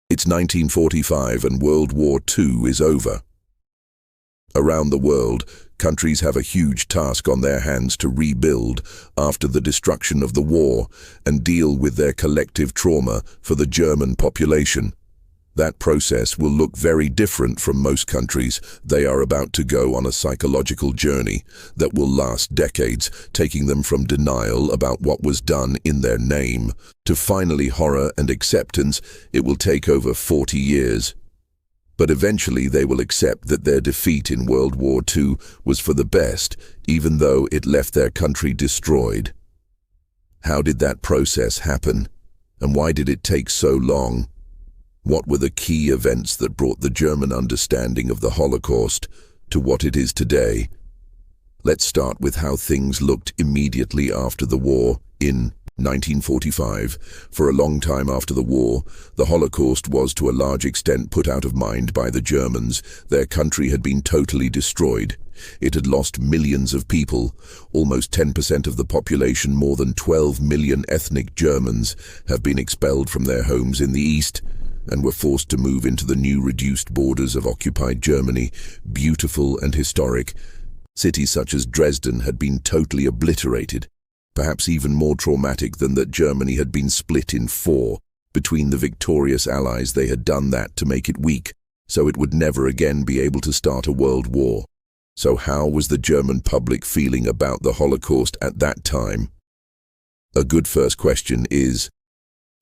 It's 1945 and World War II is over. Around the world, countries have a huge task on their hands to rebuild after the destruction of the war and deal with their collective trauma for the German population. That process will look very different from most countries. They are about to go on a psychological journey that will last decades, taking them from denial about what was done in their name to finally horror and acceptance. It will take over 40 years. But eventually they will accept that their defeat in World War II was for the best, even though it left their country destroyed. How did that process happen? And why did it take so long? What were the key events that brought the German understanding of the Holocaust to what it is today? Let's start with how things looked immediately after the war in 1945. For a long time after the war, the Holocaust was to a large extent put out of mind by the Germans. Their country had been totally destroyed. It had lost millions of people. Almost 10% of the population, more than 12 million ethnic Germans, have been expelled from their homes in the East and were forced to move into the new reduced borders of occupied Germany. Beautiful and historic, cities such as Dresden had been totally obliterated. Perhaps even more traumatic than that Germany had been split in four. Between the victorious Allies, they had done that to make it weak, so it would never again be able to start a world war. So how was the German public feeling about the Holocaust at that time? A good first question is,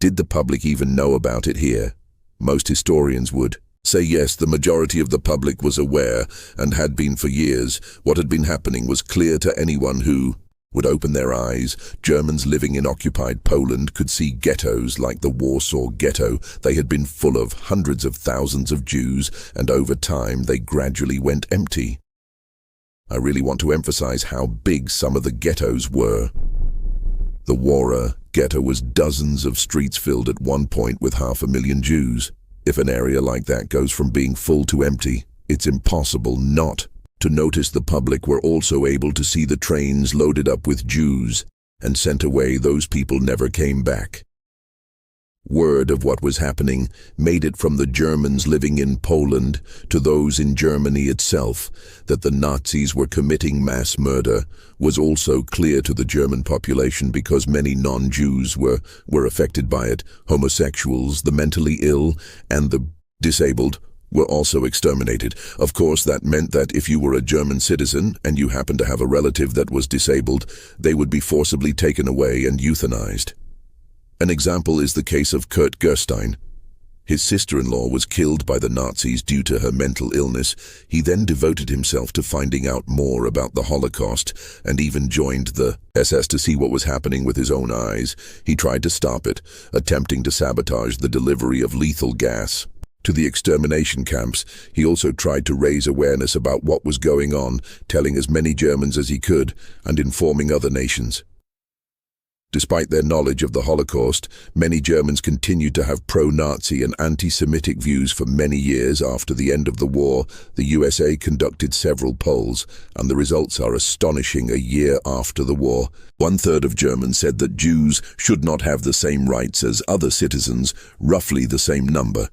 did the public even know about it here? Most historians would say yes, the majority of the public was aware and had been for years. What had been happening was clear to anyone who would open their eyes. Germans living in occupied Poland could see ghettos like the Warsaw Ghetto. They had been full of hundreds of thousands of Jews, and over time they gradually went empty. I really want to emphasize how big some of the ghettos were. The Warsaw Ghetto was dozens of streets filled at one point with 500,000 Jews. If an area like that goes from being full to empty, it's impossible not to notice. The public were also able to see the trains loaded up with Jews and sent away. Those people never came back. Word of what was happening made it from the Germans living in Poland to those in Germany itself. That the Nazis were committing mass murder was also clear to the German population because many non-Jews were affected by it. Homosexuals, the mentally ill, and the disabled were also exterminated. Of course, that meant that if you were a German citizen and you happened to have a relative that was disabled, they would be forcibly taken away and euthanized. An example is the case of Kurt Gerstein. His sister-in-law was killed by the Nazis due to her mental illness. He then devoted himself to finding out more about the Holocaust and even joined the SS to see what was happening with his own eyes. He tried to stop it, attempting to sabotage the delivery of lethal gas to the extermination camps. He also tried to raise awareness about what was going on, telling as many Germans as he could and informing other nations. Despite their knowledge of the Holocaust, many Germans continued to have pro-Nazi and anti-Semitic views for many years. After the end of the war, the USA conducted several polls, and the results are astonishing. A year after the war, 1/3 of Germans said that Jews should not have the same rights as other citizens. Roughly the same number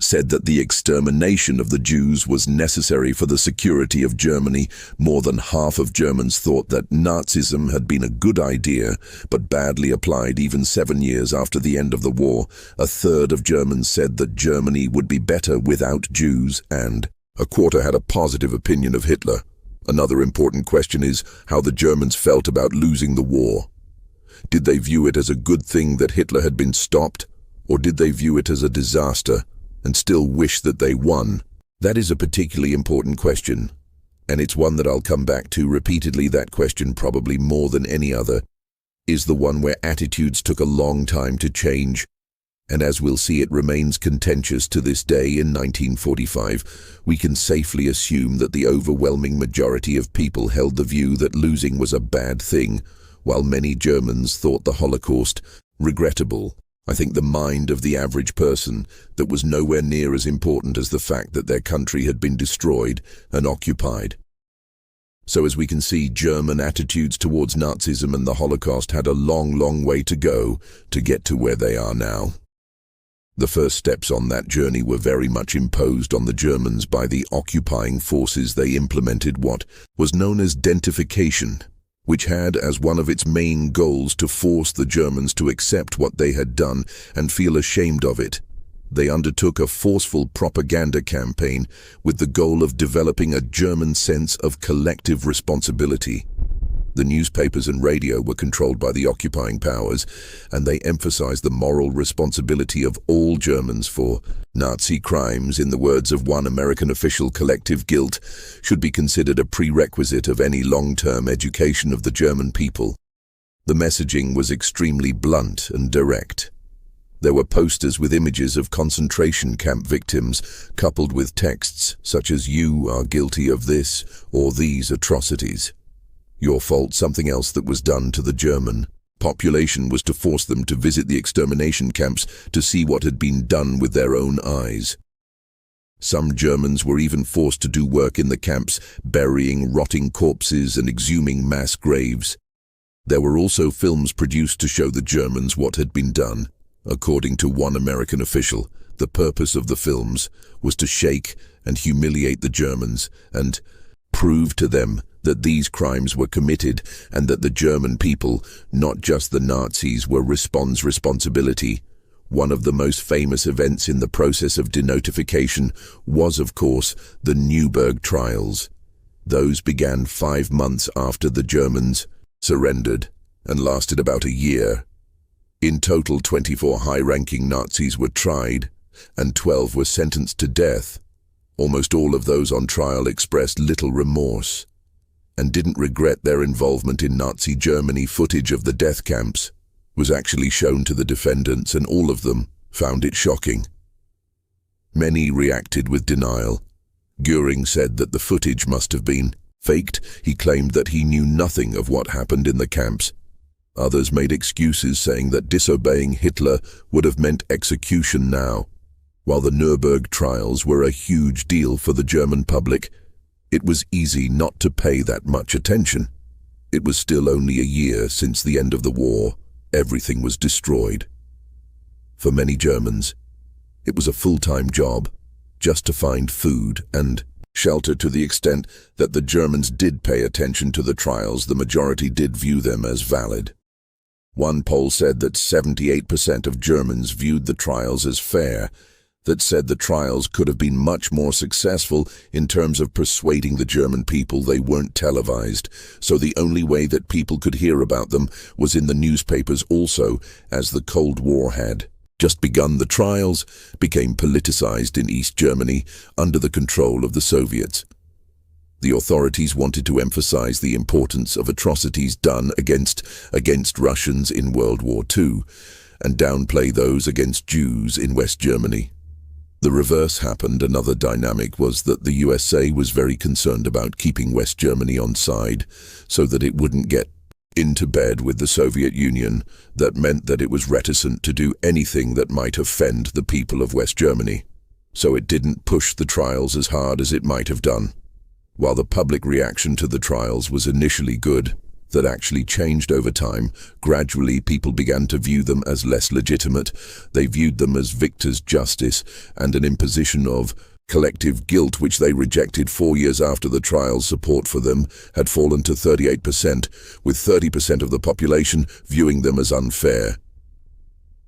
said that the extermination of the Jews was necessary for the security of Germany. More than half of Germans thought that Nazism had been a good idea, but badly applied. Even 7 years after the end of the war, 1/3 of Germans said that Germany would be better without Jews, and 1/4 had a positive opinion of Hitler. Another important question is how the Germans felt about losing the war. Did they view it as a good thing that Hitler had been stopped, or did they view it as a disaster and still wish that they won? That is a particularly important question, and it's one that I'll come back to repeatedly. That question, probably more than any other, is the one where attitudes took a long time to change, and as we'll see, it remains contentious to this day. In 1945, we can safely assume that the overwhelming majority of people held the view that losing was a bad thing, while many Germans thought the Holocaust regrettable. I think the mind of the average person that was nowhere near as important as the fact that their country had been destroyed and occupied. So as we can see, German attitudes towards Nazism and the Holocaust had a long, long way to go to get to where they are now. The first steps on that journey were very much imposed on the Germans by the occupying forces. They implemented what was known as dentification, which had as one of its main goals to force the Germans to accept what they had done and feel ashamed of it. They undertook a forceful propaganda campaign with the goal of developing a German sense of collective responsibility. The newspapers and radio were controlled by the occupying powers, and they emphasized the moral responsibility of all Germans for Nazi crimes. In the words of one American official, collective guilt should be considered a prerequisite of any long-term education of the German people. The messaging was extremely blunt and direct. There were posters with images of concentration camp victims, coupled with texts such as "You are guilty of this" or "These atrocities." Your fault. Something else that was done to the German population was to force them to visit the extermination camps to see what had been done with their own eyes. Some Germans were even forced to do work in the camps, burying rotting corpses and exhuming mass graves. There were also films produced to show the Germans what had been done. According to one American official, the purpose of the films was to shake and humiliate the Germans and prove to them that these crimes were committed and that the German people, not just the Nazis, were responsibility. One of the most famous events in the process of denotification was, of course, the Nuremberg trials. Those began 5 months after the Germans surrendered and lasted about a year. In total, 24 high-ranking Nazis were tried and 12 were sentenced to death. Almost all of those on trial expressed little remorse and didn't regret their involvement in Nazi Germany. Footage of the death camps was actually shown to the defendants, and all of them found it shocking. Many reacted with denial. Göring said that the footage must have been faked. He claimed that he knew nothing of what happened in the camps. Others made excuses, saying that disobeying Hitler would have meant execution now. While the Nuremberg trials were a huge deal for the German public, it was easy not to pay that much attention. It was still only a year since the end of the war. Everything was destroyed. For many Germans, it was a full-time job just to find food and shelter. To the extent that the Germans did pay attention to the trials, the majority did view them as valid. One poll said that 78% of Germans viewed the trials as fair, that said the trials could have been much more successful in terms of persuading the German people. They weren't televised, so the only way that people could hear about them was in the newspapers. Also, as the Cold War had just begun, the trials became politicized in East Germany under the control of the Soviets. The authorities wanted to emphasize the importance of atrocities done against Russians in World War II and downplay those against Jews in West Germany. The reverse happened. Another dynamic was that the USA was very concerned about keeping West Germany on side so that it wouldn't get into bed with the Soviet Union. That meant that it was reticent to do anything that might offend the people of West Germany. So it didn't push the trials as hard as it might have done. While the public reaction to the trials was initially good, that actually changed over time. Gradually, people began to view them as less legitimate. They viewed them as victors' justice and an imposition of collective guilt, which they rejected. 4 years after the trials, support for them had fallen to 38%, with 30% of the population viewing them as unfair.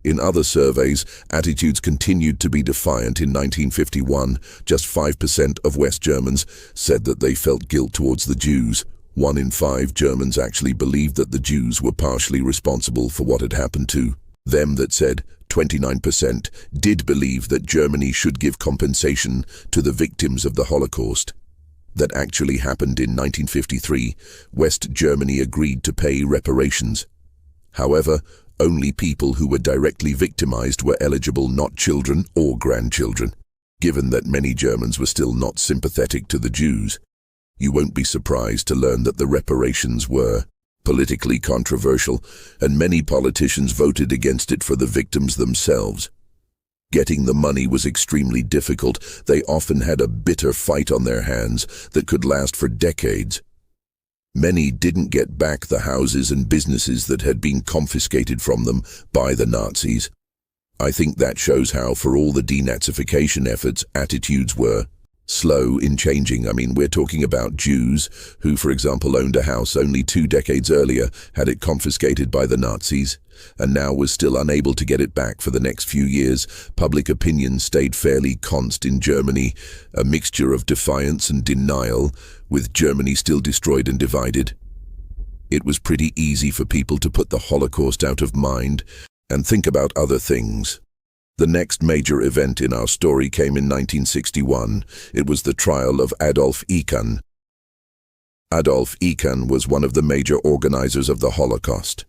In other surveys, attitudes continued to be defiant. In 1951, just 5% of West Germans said that they felt guilt towards the Jews. 1 in 5 Germans actually believed that the Jews were partially responsible for what had happened to them. That said, 29% did believe that Germany should give compensation to the victims of the Holocaust. That actually happened in 1953. West Germany agreed to pay reparations. However, only people who were directly victimized were eligible, not children or grandchildren. Given that many Germans were still not sympathetic to the Jews, you won't be surprised to learn that the reparations were politically controversial, and many politicians voted against it for the victims themselves. Getting the money was extremely difficult. They often had a bitter fight on their hands that could last for decades. Many didn't get back the houses and businesses that had been confiscated from them by the Nazis. I think that shows how, for all the denazification efforts, attitudes were slow in changing. I mean, we're talking about Jews who, for example, owned a house only 2 decades earlier, had it confiscated by the Nazis, and now was still unable to get it back for the next few years. Public opinion stayed fairly constant in Germany, a mixture of defiance and denial, with Germany still destroyed and divided. It was pretty easy for people to put the Holocaust out of mind and think about other things. The next major event in our story came in 1961. It was the trial of Adolf Eichmann. Adolf Eichmann was one of the major organizers of the Holocaust,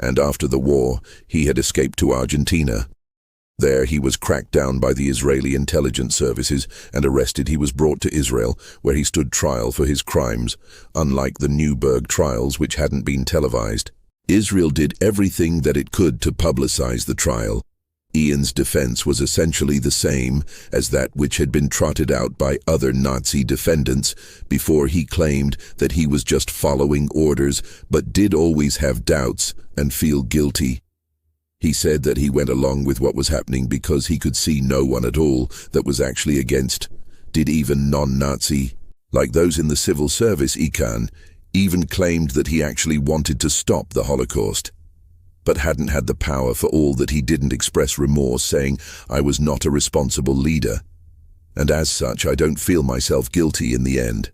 and after the war, he had escaped to Argentina. There he was cracked down by the Israeli intelligence services and arrested. He was brought to Israel, where he stood trial for his crimes, unlike the Nuremberg trials, which hadn't been televised. Israel did everything that it could to publicize the trial. Ian's defense was essentially the same as that which had been trotted out by other Nazi defendants before. He claimed that he was just following orders, but did always have doubts and feel guilty. He said that he went along with what was happening because he could see no one at all that was actually against. Did even non-Nazi, like those in the civil service, Eichmann even claimed that he actually wanted to stop the Holocaust, but hadn't had the power. For all that, he didn't express remorse, saying, "I was not a responsible leader, and as such I don't feel myself guilty in the end."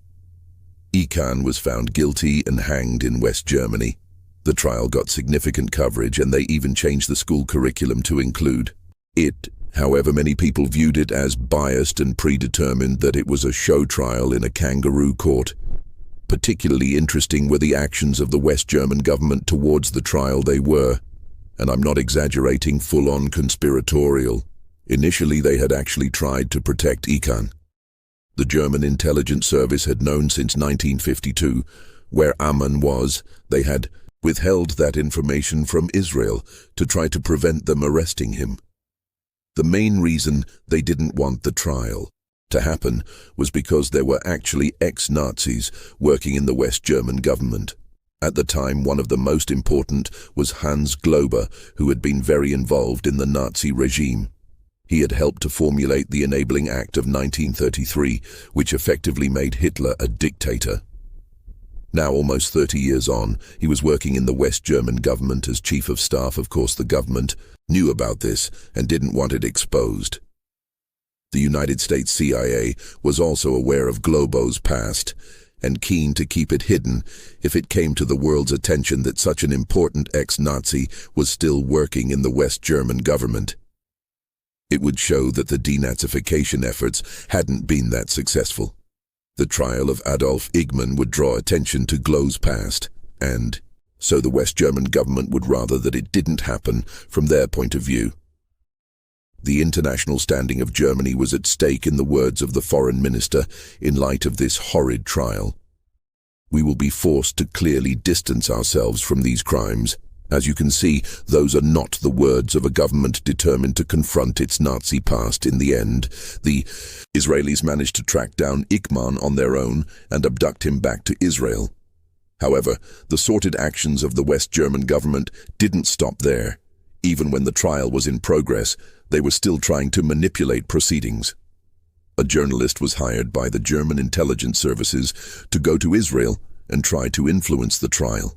Eichmann was found guilty and hanged in West Germany. The trial got significant coverage, and they even changed the school curriculum to include it. However, many people viewed it as biased and predetermined, that it was a show trial in a kangaroo court. Particularly interesting were the actions of the West German government towards the trial. They were, and I'm not exaggerating, full-on conspiratorial. Initially, they had actually tried to protect Eichmann. The German intelligence service had known since 1952 where Amman was. They had withheld that information from Israel to try to prevent them arresting him. The main reason they didn't want the trial to happen was because there were actually ex-Nazis working in the West German government. At the time, one of the most important was Hans Glober, who had been very involved in the Nazi regime. He had helped to formulate the Enabling Act of 1933, which effectively made Hitler a dictator. Now, almost 30 years on, he was working in the West German government as chief of staff. Of course, the government knew about this and didn't want it exposed. The United States CIA was also aware of Globo's past and keen to keep it hidden if it came to the world's attention that such an important ex-Nazi was still working in the West German government. It would show that the denazification efforts hadn't been that successful. The trial of Adolf Eichmann would draw attention to Globo's past, and so the West German government would rather that it didn't happen from their point of view. The international standing of Germany was at stake, in the words of the foreign minister, in light of this horrid trial. We will be forced to clearly distance ourselves from these crimes. As you can see, those are not the words of a government determined to confront its Nazi past. In the end, the Israelis managed to track down Eichmann on their own and abduct him back to Israel. However, the sordid actions of the West German government didn't stop there. Even when the trial was in progress, they were still trying to manipulate proceedings. A journalist was hired by the German intelligence services to go to Israel and try to influence the trial.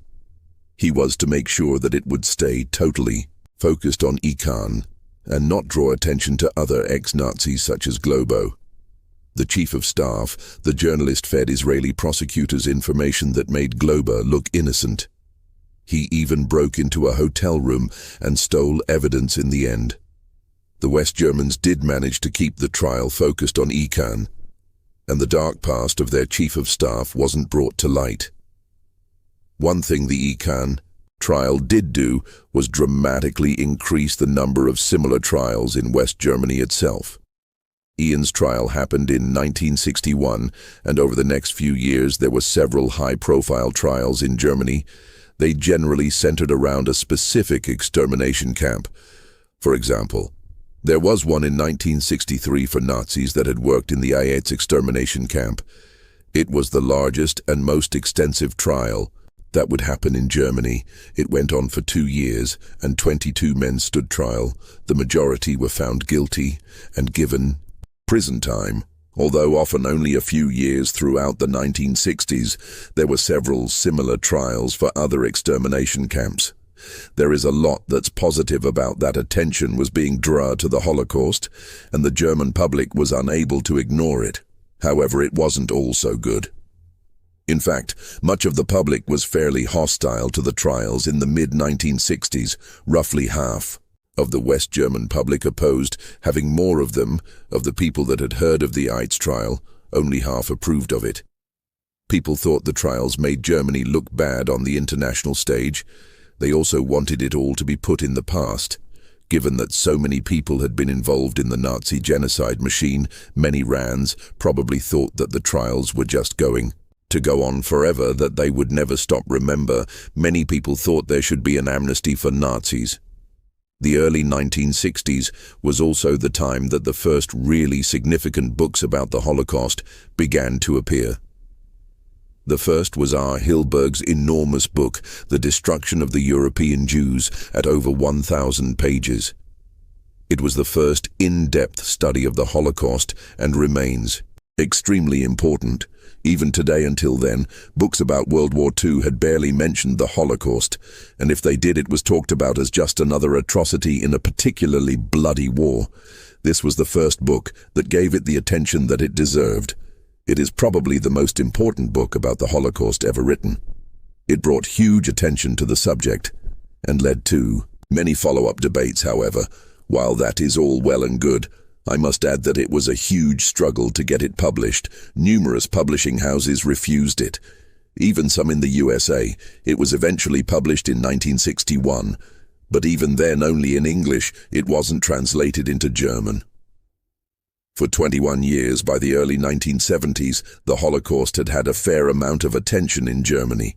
He was to make sure that it would stay totally focused on Eichmann and not draw attention to other ex-Nazis such as Globo. The chief of staff, the journalist, fed Israeli prosecutors information that made Globo look innocent. He even broke into a hotel room and stole evidence in the end. The West Germans did manage to keep the trial focused on Eichmann, and the dark past of their chief of staff wasn't brought to light. One thing the Eichmann trial did do was dramatically increase the number of similar trials in West Germany itself. Ian's trial happened in 1961, and over the next few years there were several high-profile trials in Germany. They generally centered around a specific extermination camp. For example, there was one in 1963 for Nazis that had worked in the Auschwitz extermination camp. It was the largest and most extensive trial That would happen in Germany. It went on for 2 years, and 22 men stood trial. The majority were found guilty and given prison time. Although often only a few years throughout the 1960s, there were several similar trials for other extermination camps. There is a lot that's positive about that attention was being drawn to the Holocaust, and the German public was unable to ignore it. However, it wasn't all so good. In fact, much of the public was fairly hostile to the trials in the mid-1960s. Roughly half of the West German public opposed having more of them. Of the people that had heard of the Eichs trial, only half approved of it. People thought the trials made Germany look bad on the international stage. They also wanted it all to be put in the past. Given that so many people had been involved in the Nazi genocide machine, many Rands probably thought that the trials were just going to go on forever, that they would never stop. Remember, many people thought there should be an amnesty for Nazis. The early 1960s was also the time that the first really significant books about the Holocaust began to appear. The first was R. Hilberg's enormous book, The Destruction of the European Jews, at over 1,000 pages. It was the first in-depth study of the Holocaust and remains extremely important. Even today, until then, books about World War II had barely mentioned the Holocaust, and if they did, it was talked about as just another atrocity in a particularly bloody war. This was the first book that gave it the attention that it deserved. It is probably the most important book about the Holocaust ever written. It brought huge attention to the subject and led to many follow-up debates. However, while that is all well and good, I must add that it was a huge struggle to get it published. Numerous publishing houses refused it, even some in the USA. It was eventually published in 1961, but even then only in English. It wasn't translated into German. For 21 years, by the early 1970s, the Holocaust had had a fair amount of attention in Germany.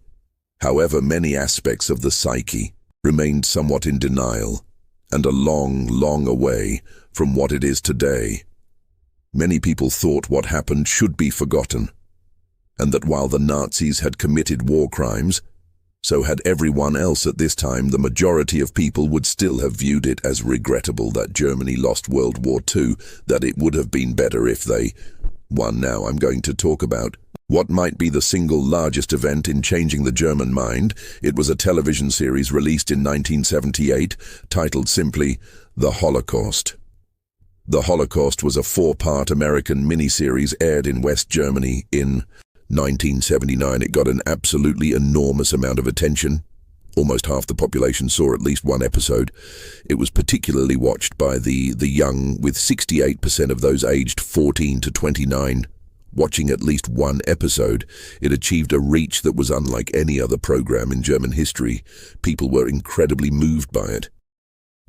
However, many aspects of the psyche remained somewhat in denial, and a long, long way from what it is today. Many people thought what happened should be forgotten, and that while the Nazis had committed war crimes, so had everyone else at this time. The majority of people would still have viewed it as regrettable that Germany lost World War II, that it would have been better if they won. Now I'm going to talk about what might be the single largest event in changing the German mind. It was a television series released in 1978, titled simply The Holocaust. The Holocaust was a 4-part American miniseries aired in West Germany in 1979. It got an absolutely enormous amount of attention. Almost half the population saw at least one episode. It was particularly watched by the young, with 68% of those aged 14 to 29 watching at least one episode. It achieved a reach that was unlike any other program in German history. People were incredibly moved by it.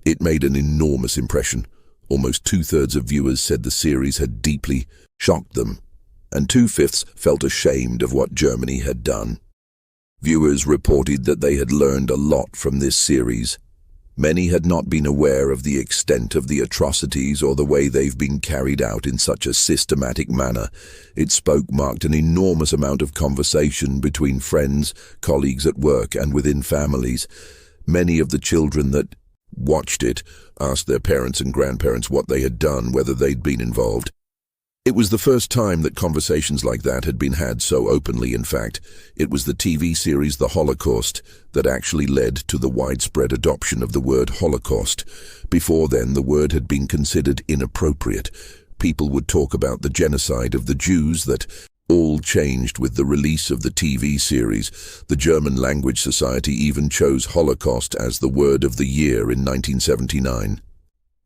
It made an enormous impression. Almost 2/3 of viewers said the series had deeply shocked them, and 2/5 felt ashamed of what Germany had done. Viewers reported that they had learned a lot from this series. Many had not been aware of the extent of the atrocities or the way they've been carried out in such a systematic manner. Its marked an enormous amount of conversation between friends, colleagues at work, and within families. Many of the children that watched it asked their parents and grandparents what they had done, whether they'd been involved. It was the first time that conversations like that had been had so openly. In fact, it was the TV series The Holocaust that actually led to the widespread adoption of the word Holocaust. Before then, the word had been considered inappropriate. People would talk about the genocide of the Jews. That all changed with the release of the TV series. The German Language Society even chose Holocaust as the word of the year in 1979.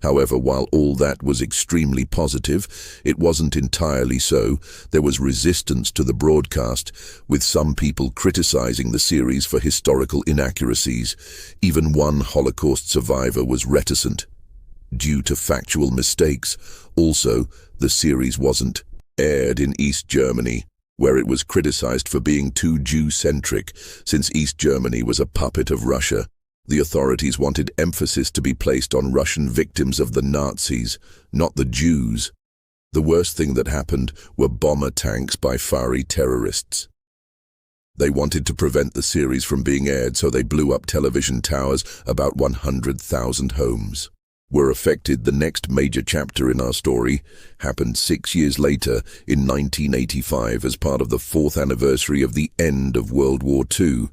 However, while all that was extremely positive, it wasn't entirely so. There was resistance to the broadcast, with some people criticizing the series for historical inaccuracies. Even one Holocaust survivor was reticent due to factual mistakes. Also, the series wasn't aired in East Germany, where it was criticized for being too Jew-centric, since East Germany was a puppet of Russia. The authorities wanted emphasis to be placed on Russian victims of the Nazis, not the Jews. The worst thing that happened were bomber tanks by Fari terrorists. They wanted to prevent the series from being aired, so they blew up television towers. About 100,000 homes were affected. The next major chapter in our story happened 6 years later, in 1985, as part of the 4th anniversary of the end of World War II.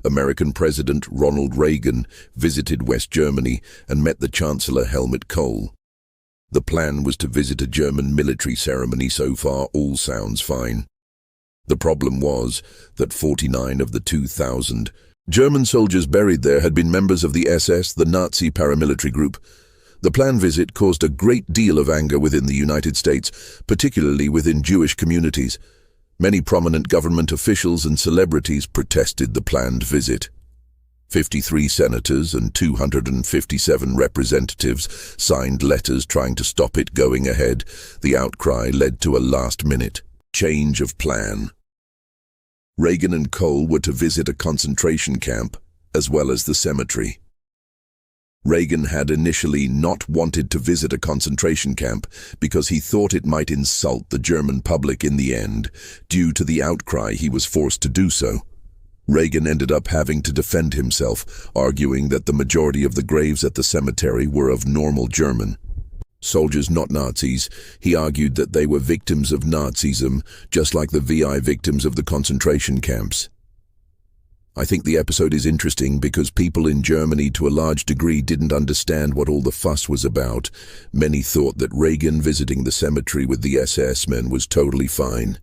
American President Ronald Reagan visited West Germany and met the Chancellor Helmut Kohl. The plan was to visit a German military ceremony. So far, all sounds fine. The problem was that 49 of the 2,000 German soldiers buried there had been members of the SS, the Nazi paramilitary group. The planned visit caused a great deal of anger within the United States, particularly within Jewish communities. Many prominent government officials and celebrities protested the planned visit. 53 senators and 257 representatives signed letters trying to stop it going ahead. The outcry led to a last-minute change of plan. Reagan and Kohl were to visit a concentration camp as well as the cemetery. Reagan had initially not wanted to visit a concentration camp because he thought it might insult the German public in the end. Due to the outcry, he was forced to do so. Reagan ended up having to defend himself, arguing that the majority of the graves at the cemetery were of normal German soldiers, not Nazis. He argued that they were victims of Nazism, just like the VI victims of the concentration camps. I think the episode is interesting because people in Germany to a large degree didn't understand what all the fuss was about. Many thought that Reagan visiting the cemetery with the SS men was totally fine.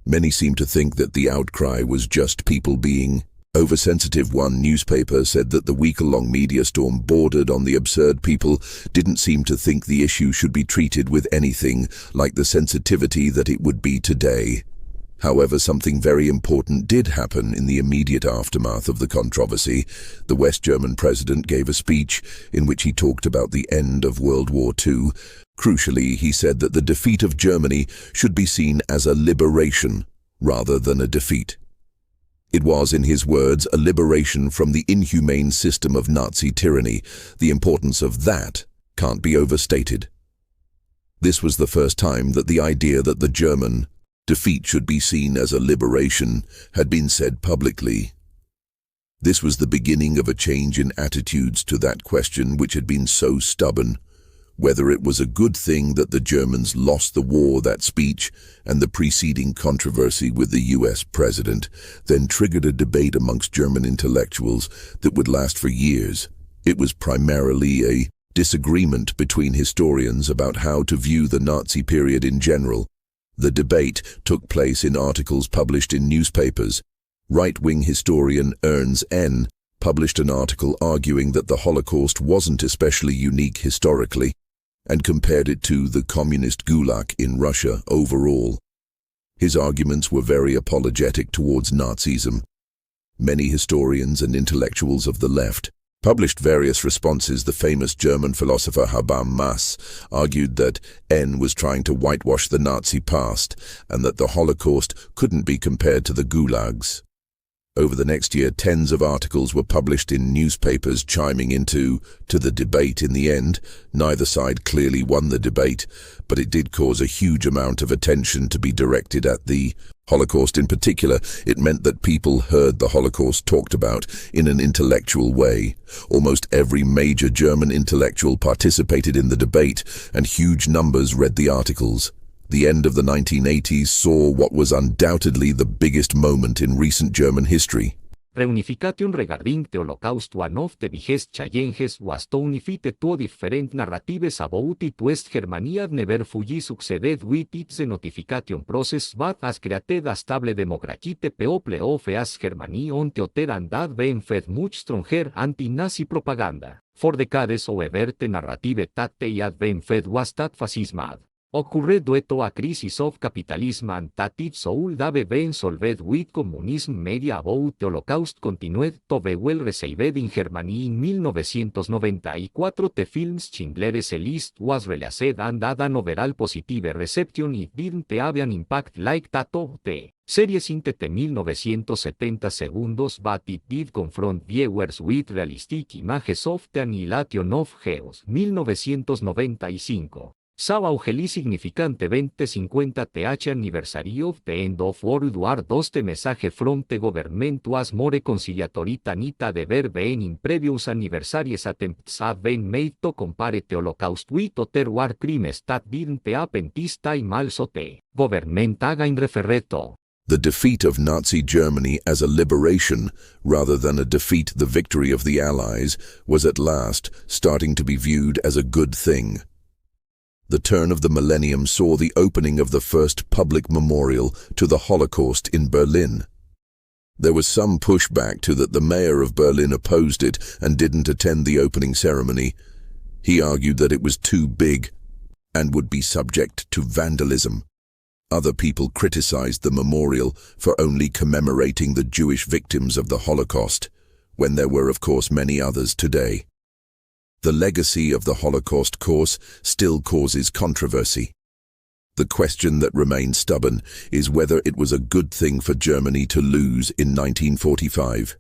Many seem to think that the outcry was just people being oversensitive. One newspaper said that the week-long media storm bordered on the absurd. People didn't seem to think the issue should be treated with anything like the sensitivity that it would be today. However, something very important did happen in the immediate aftermath of the controversy. The West German president gave a speech in which he talked about the end of World War II. Crucially, he said that the defeat of Germany should be seen as a liberation rather than a defeat. It was, in his words, a liberation from the inhumane system of Nazi tyranny. The importance of that can't be overstated. This was the first time that the idea that the German defeat should be seen as a liberation had been said publicly. This was the beginning of a change in attitudes to that question which had been so stubborn. Whether it was a good thing that the Germans lost the war. That speech and the preceding controversy with the US president then triggered a debate amongst German intellectuals that would last for years. It was primarily a disagreement between historians about how to view the Nazi period in general. The debate took place in articles published in newspapers. Right-wing historian Ernst N. published an article arguing that the Holocaust wasn't especially unique historically, and compared it to the communist Gulag in Russia overall. His arguments were very apologetic towards Nazism. Many historians and intellectuals of the left published various responses. The famous German philosopher Habermas argued that N was trying to whitewash the Nazi past and that the Holocaust couldn't be compared to the gulags. Over the next year, tens of articles were published in newspapers chiming into the debate. In the end, neither side clearly won the debate, but it did cause a huge amount of attention to be directed at the Holocaust in particular. It meant that people heard the Holocaust talked about in an intellectual way. Almost every major German intellectual participated in the debate, and huge numbers read the articles. The end of the 1980s saw what was undoubtedly the biggest moment in recent German history. Reunification regarding the Holocaust. One of the biggest challenges was to unify two different narratives about it. West Germany had never fully succeeded with its notification process, but has created a stable democratic people of East Germany on the other hand had been fed much stronger anti-Nazi propaganda. For decades, however, the narrative that they had been fed was that fascism occurred due to a crisis of capitalism and that it should have been solved with communism. Media about the Holocaust continued to be well received in Germany. In 1994, the film Schindler's List was released and had an overall positive reception. It didn't have an impact like that of the series in the 1970 segundos, but it did confront viewers with realistic images of the annihilation of Jews. 1995. Sau augeli significante 2050 th anniversario of the end of World War II the message from the government was more conciliatory than it had ever been in previous anniversaries attempts have been made to compare the Holocaust with other war crimes that didn't happen this time also the government again referred to the defeat of Nazi Germany as a liberation rather than a defeat. The victory of the Allies was at last starting to be viewed as a good thing. The turn of the millennium saw the opening of the first public memorial to the Holocaust in Berlin. There was some pushback to that. The mayor of Berlin opposed it and didn't attend the opening ceremony. He argued that it was too big and would be subject to vandalism. Other people criticized the memorial for only commemorating the Jewish victims of the Holocaust, when there were, of course, many others today. The legacy of the Holocaust course still causes controversy. The question that remains stubborn is whether it was a good thing for Germany to lose in 1945.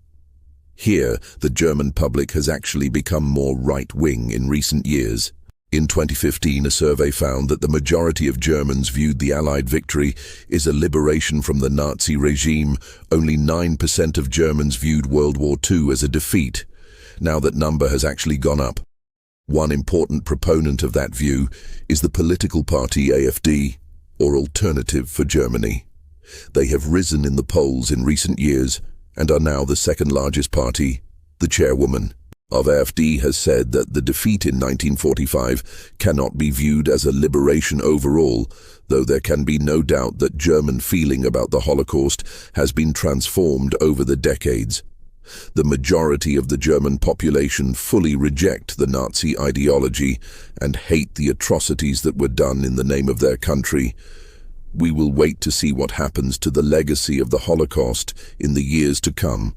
Here, the German public has actually become more right-wing in recent years. In 2015, a survey found that the majority of Germans viewed the Allied victory as a liberation from the Nazi regime. Only 9% of Germans viewed World War II as a defeat. Now that number has actually gone up. One important proponent of that view is the political party AfD, or Alternative for Germany. They have risen in the polls in recent years and are now the second largest party. The chairwoman of AfD has said that the defeat in 1945 cannot be viewed as a liberation overall, though there can be no doubt that German feeling about the Holocaust has been transformed over the decades. The majority of the German population fully reject the Nazi ideology and hate the atrocities that were done in the name of their country. We will wait to see what happens to the legacy of the Holocaust in the years to come.